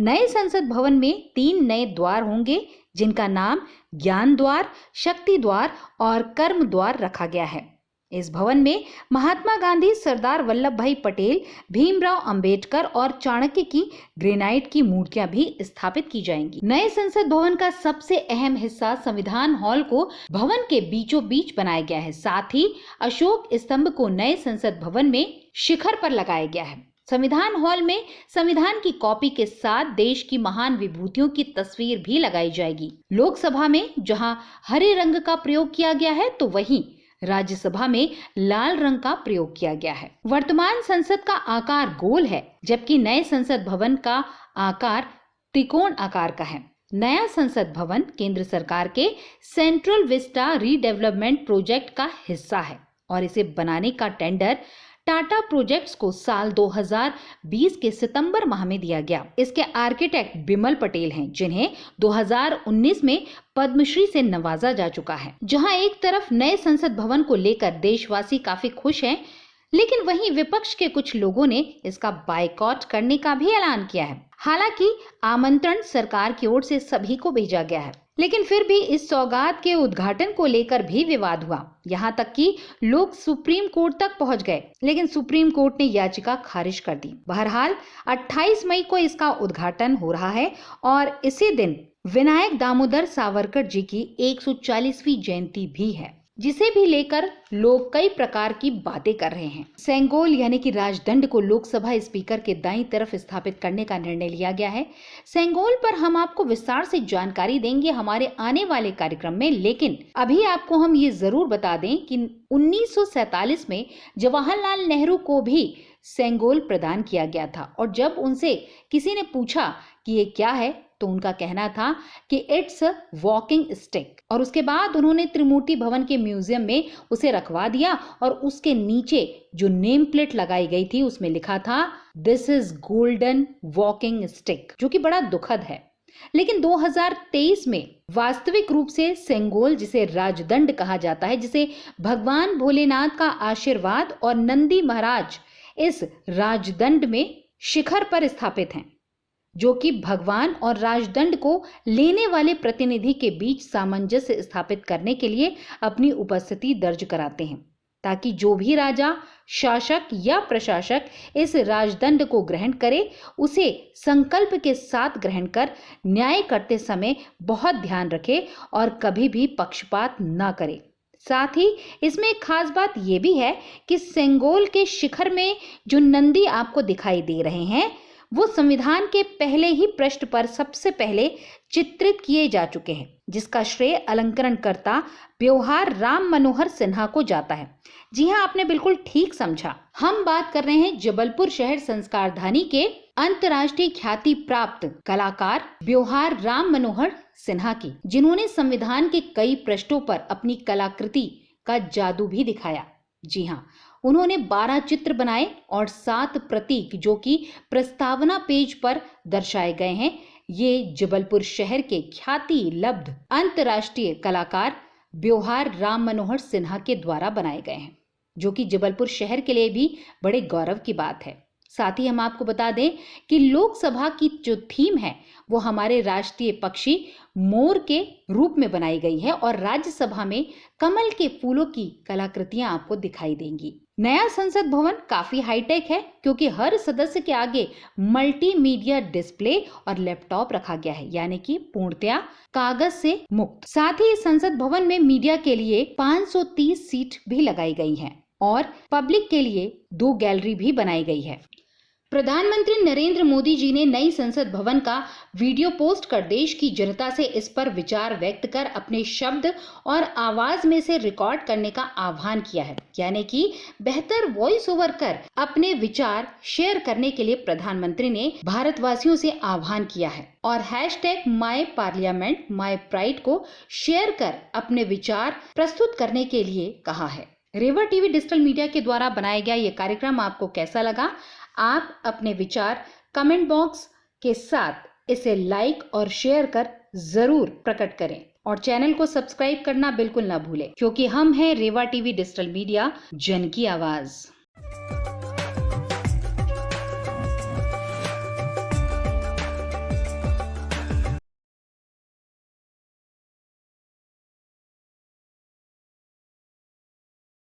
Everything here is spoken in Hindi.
नए संसद भवन में 3 नए द्वार होंगे, जिनका नाम ज्ञान द्वार, शक्ति द्वार और कर्म द्वार रखा गया है। इस भवन में महात्मा गांधी, सरदार वल्लभ भाई पटेल, भीमराव अंबेडकर और चाणक्य की ग्रेनाइट की मूर्तियां भी स्थापित की जाएंगी। नए संसद भवन का सबसे अहम हिस्सा संविधान हॉल को भवन के बीचों बीच बनाया गया है। साथ ही अशोक स्तंभ को नए संसद भवन में शिखर पर लगाया गया है। संविधान हॉल में संविधान की कॉपी के साथ देश की महान विभूतियों की तस्वीर भी लगाई जाएगी। लोकसभा में जहां हरे रंग का प्रयोग किया गया है, तो वहीं राज्यसभा में लाल रंग का प्रयोग किया गया है। वर्तमान संसद का आकार गोल है, जबकि नए संसद भवन का आकार त्रिकोण आकार का है। नया संसद भवन केंद्र सरकार के सेंट्रल विस्टा रीडेवलपमेंट प्रोजेक्ट का हिस्सा है और इसे बनाने का टेंडर टाटा प्रोजेक्ट्स को साल 2020 के सितंबर माह में दिया गया। इसके आर्किटेक्ट बिमल पटेल हैं, जिन्हें 2019 में पद्मश्री से नवाजा जा चुका है। जहां एक तरफ नए संसद भवन को लेकर देशवासी काफी खुश हैं, लेकिन वहीं विपक्ष के कुछ लोगों ने इसका बायकॉट करने का भी ऐलान किया है। हालांकि आमंत्रण सरकार की ओर से सभी को भेजा गया है, लेकिन फिर भी इस सौगात के उद्घाटन को लेकर भी विवाद हुआ। यहाँ तक कि लोग सुप्रीम कोर्ट तक पहुंच गए, लेकिन सुप्रीम कोर्ट ने याचिका खारिज कर दी। बहरहाल 28 मई को इसका उद्घाटन हो रहा है और इसी दिन विनायक दामोदर सावरकर जी की 140वीं जयंती भी है, जिसे भी लेकर लोग कई प्रकार की बातें कर रहे हैं। सेंगोल यानी कि राजदंड को लोकसभा स्पीकर के दाईं तरफ स्थापित करने का निर्णय लिया गया है। सेंगोल पर हम आपको विस्तार से जानकारी देंगे हमारे आने वाले कार्यक्रम में, लेकिन अभी आपको हम ये जरूर बता दें कि 1947 में जवाहरलाल नेहरू को भी सेंगोल प्रदान किया गया था और जब उनसे किसी ने पूछा कि ये क्या है, तो उनका कहना था कि इट्स वॉकिंग स्टिक, और उसके बाद उन्होंने त्रिमूर्ति भवन के म्यूजियम में उसे रखवा दिया और उसके नीचे जो नेम प्लेट लगाई गई थी उसमें लिखा था this is golden walking stick, जो कि बड़ा दुखद है। लेकिन 2023 में वास्तविक रूप से सेंगोल, जिसे राजदंड कहा जाता है, जिसे भगवान भोलेनाथ का आशीर्वाद और नंदी महाराज इस राजदंड में शिखर पर स्थापित हैं, जो कि भगवान और राजदंड को लेने वाले प्रतिनिधि के बीच सामंजस्य स्थापित करने के लिए अपनी उपस्थिति दर्ज कराते हैं, ताकि जो भी राजा, शासक या प्रशासक इस राजदंड को ग्रहण करे, उसे संकल्प के साथ ग्रहण कर न्याय करते समय बहुत ध्यान रखे और कभी भी पक्षपात न करे। साथ ही इसमें एक खास बात यह भी है कि सेंगोल के शिखर में जो नंदी आपको दिखाई दे रहे हैं, वो संविधान के पहले ही पृष्ठ पर सबसे पहले चित्रित किए जा चुके हैं, जिसका श्रेय अलंकरणकर्ता ब्योहार राम मनोहर सिन्हा को जाता है। जी हाँ, आपने बिल्कुल ठीक समझा। हम बात कर रहे हैं जबलपुर शहर संस्कारधानी के अंतर्राष्ट्रीय ख्याति प्राप्त कलाकार ब्योहार राम मनोहर सिन्हा की, जिन्होंने संविधान के कई पृष्ठों पर अपनी कलाकृति का जादू भी दिखाया। जी हाँ, उन्होंने 12 चित्र बनाए और 7 प्रतीक जो कि प्रस्तावना पेज पर दर्शाए गए हैं, ये जबलपुर शहर के ख्याति लब्ध अंतर्राष्ट्रीय कलाकार ब्योहार राम मनोहर सिन्हा के द्वारा बनाए गए हैं, जो कि जबलपुर शहर के लिए भी बड़े गौरव की बात है। साथ ही हम आपको बता दें कि लोकसभा की जो थीम है वो हमारे राष्ट्रीय पक्षी मोर के रूप में बनाई गई है और राज्यसभा में कमल के फूलों की कलाकृतियां आपको दिखाई देंगी। नया संसद भवन काफी हाईटेक है, क्योंकि हर सदस्य के आगे मल्टीमीडिया डिस्प्ले और लैपटॉप रखा गया है, यानी कि पूर्णतया कागज से मुक्त। साथ ही संसद भवन में मीडिया के लिए 530 सीट भी लगाई गई है और पब्लिक के लिए 2 गैलरी भी बनाई गई है। प्रधानमंत्री नरेंद्र मोदी जी ने नई संसद भवन का वीडियो पोस्ट कर देश की जनता से इस पर विचार व्यक्त कर अपने शब्द और आवाज में से रिकॉर्ड करने का आह्वान किया है, यानी कि बेहतर वॉइस ओवर कर अपने विचार शेयर करने के लिए प्रधानमंत्री ने भारतवासियों से आह्वान किया है और #MyParliament को शेयर कर अपने विचार प्रस्तुत करने के लिए कहा है। रेवा टीवी डिजिटल मीडिया के द्वारा बनाया गया ये कार्यक्रम आपको कैसा लगा? आप अपने विचार कमेंट बॉक्स के साथ इसे लाइक और शेयर कर जरूर प्रकट करें और चैनल को सब्सक्राइब करना बिल्कुल ना भूलें, क्योंकि हम हैं रेवा टीवी डिजिटल मीडिया, जन की आवाज।